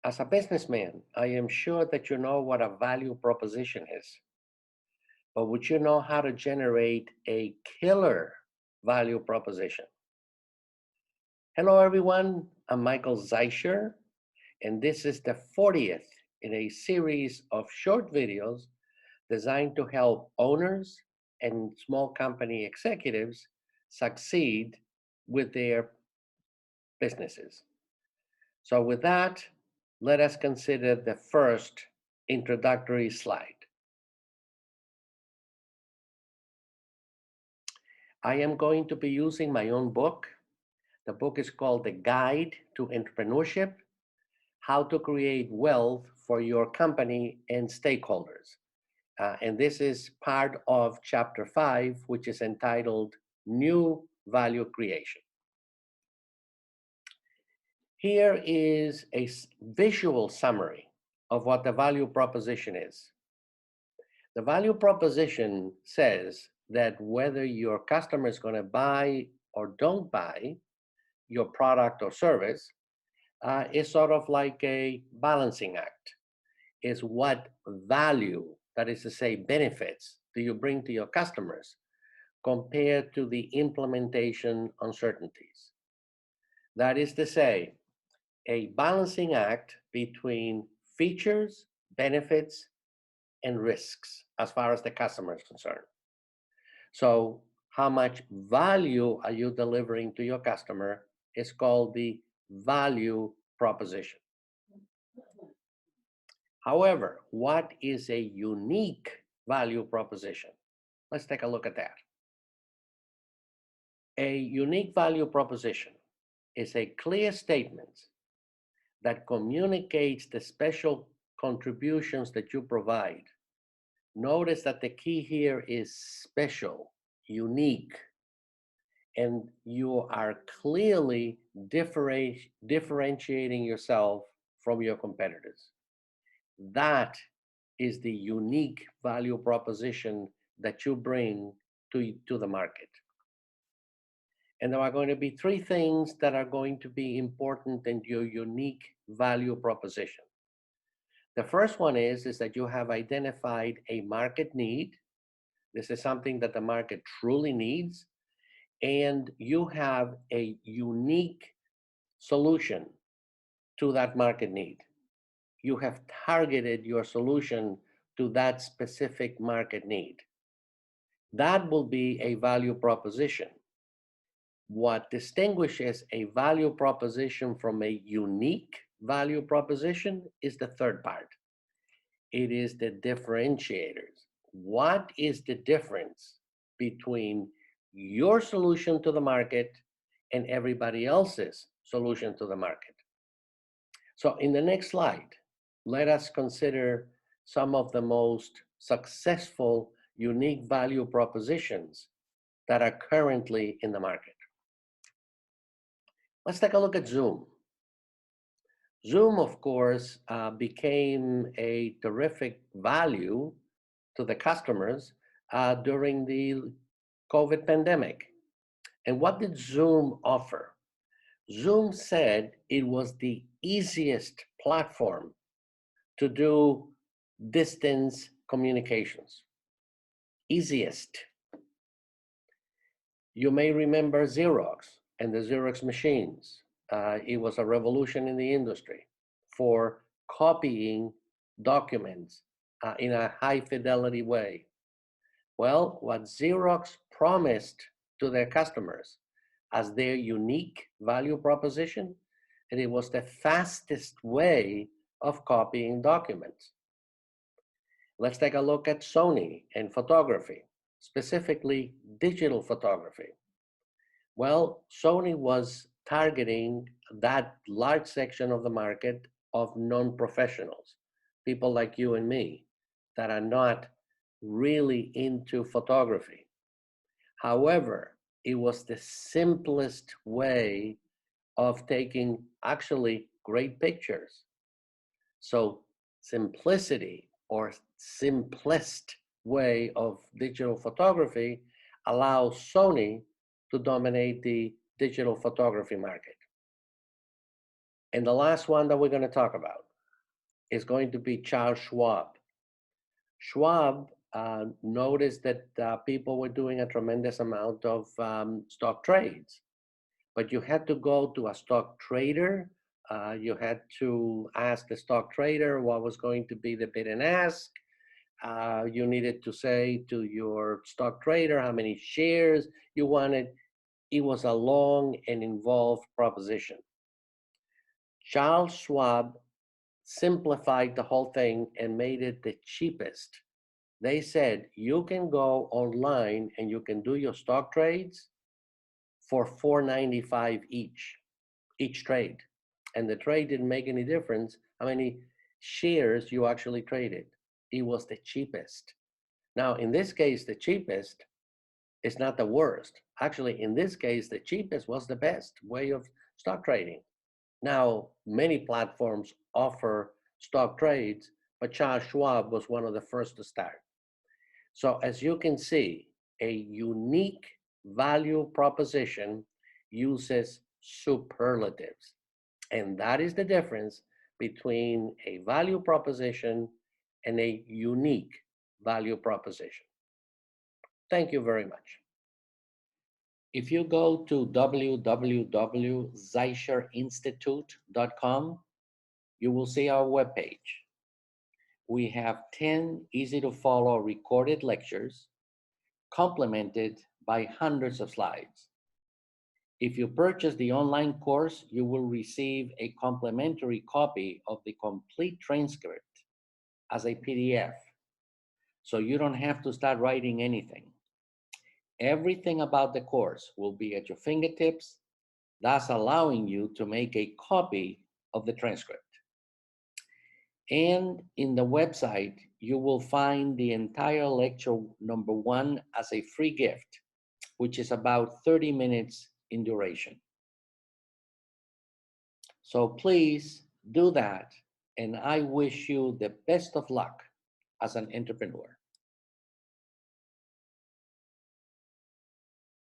As a businessman, I am sure that you know what a value proposition is, but would you know how to generate a killer value proposition? Hello, everyone. I'm Michael Zeischer, and this is the 40th in a series of short videos designed to help owners and small company executives succeed with their businesses. So, with that, let us consider the first introductory slide. I am going to be using my own book. The book is called The Guide to Entrepreneurship: How to Create Wealth for Your Company and Stakeholders. And this is part of chapter 5, which is entitled New Value Creation. Here is a visual summary of what the value proposition is. The value proposition says that whether your customer is going to buy or don't buy your product or service is sort of like a balancing act. Is what value, that is to say, benefits, do you bring to your customers compared to the implementation uncertainties? That is to say, a balancing act between features, benefits, and risks as far as the customer is concerned. So, how much value are you delivering to your customer is called the value proposition. However, what is a unique value proposition? Let's take a look at that. A unique value proposition is a clear statement that communicates the special contributions that you provide. Notice that the key here is special, unique, and you are clearly differentiating yourself from your competitors. That is the unique value proposition that you bring to the market. And there are going to be three things that are going to be important in your unique value proposition. The first one is that you have identified a market need. This is something that the market truly needs. And you have a unique solution to that market need. You have targeted your solution to that specific market need. That will be a value proposition. What distinguishes a value proposition from a unique value proposition is the third part. It is the differentiators. What is the difference between your solution to the market and everybody else's solution to the market? So in the next slide, let us consider some of the most successful unique value propositions that are currently in the market. Let's take a look at Zoom. Zoom, of course, became a terrific value to the customers during the COVID pandemic. And what did Zoom offer? Zoom said it was the easiest platform to do distance communications. Easiest. You may remember Xerox and the Xerox machines. It was a revolution in the industry for copying documents in a high fidelity way. Well, what Xerox promised to their customers as their unique value proposition, and it was the fastest way of copying documents. Let's take a look at Sony and photography, specifically digital photography. Well, Sony was targeting that large section of the market of non-professionals, people like you and me that are not really into photography. However, it was the simplest way of taking actually great pictures. So simplicity or simplest way of digital photography allows Sony to dominate the digital photography market. And the last one that we're going to talk about, is going to be Charles Schwab. Schwab noticed that people were doing a tremendous amount of stock trades, but you had to go to a stock trader. You had to ask the stock trader what was going to be the bid and ask. You needed to say to your stock trader how many shares you wanted. It was a long and involved proposition. Charles Schwab simplified the whole thing and made it the cheapest. They said you can go online and you can do your stock trades for $4.95 each trade. And the trade didn't make any difference how many shares you actually traded. It was the cheapest. Now, in this case, the cheapest is not the worst. Actually, in this case, the cheapest was the best way of stock trading. Now, many platforms offer stock trades, but Charles Schwab was one of the first to start. So as you can see, a unique value proposition uses superlatives. And that is the difference between a value proposition and a unique value proposition. Thank you very much. If you go to www.zeicherinstitute.com, you will see our webpage. We have 10 easy to follow recorded lectures complemented by hundreds of slides. If you purchase the online course, you will receive a complimentary copy of the complete transcript as a PDF. So you don't have to start writing anything. Everything about the course will be at your fingertips, thus allowing you to make a copy of the transcript. And in the website, you will find the entire lecture number 1 as a free gift, which is about 30 minutes in duration. So please do that, and I wish you the best of luck as an entrepreneur.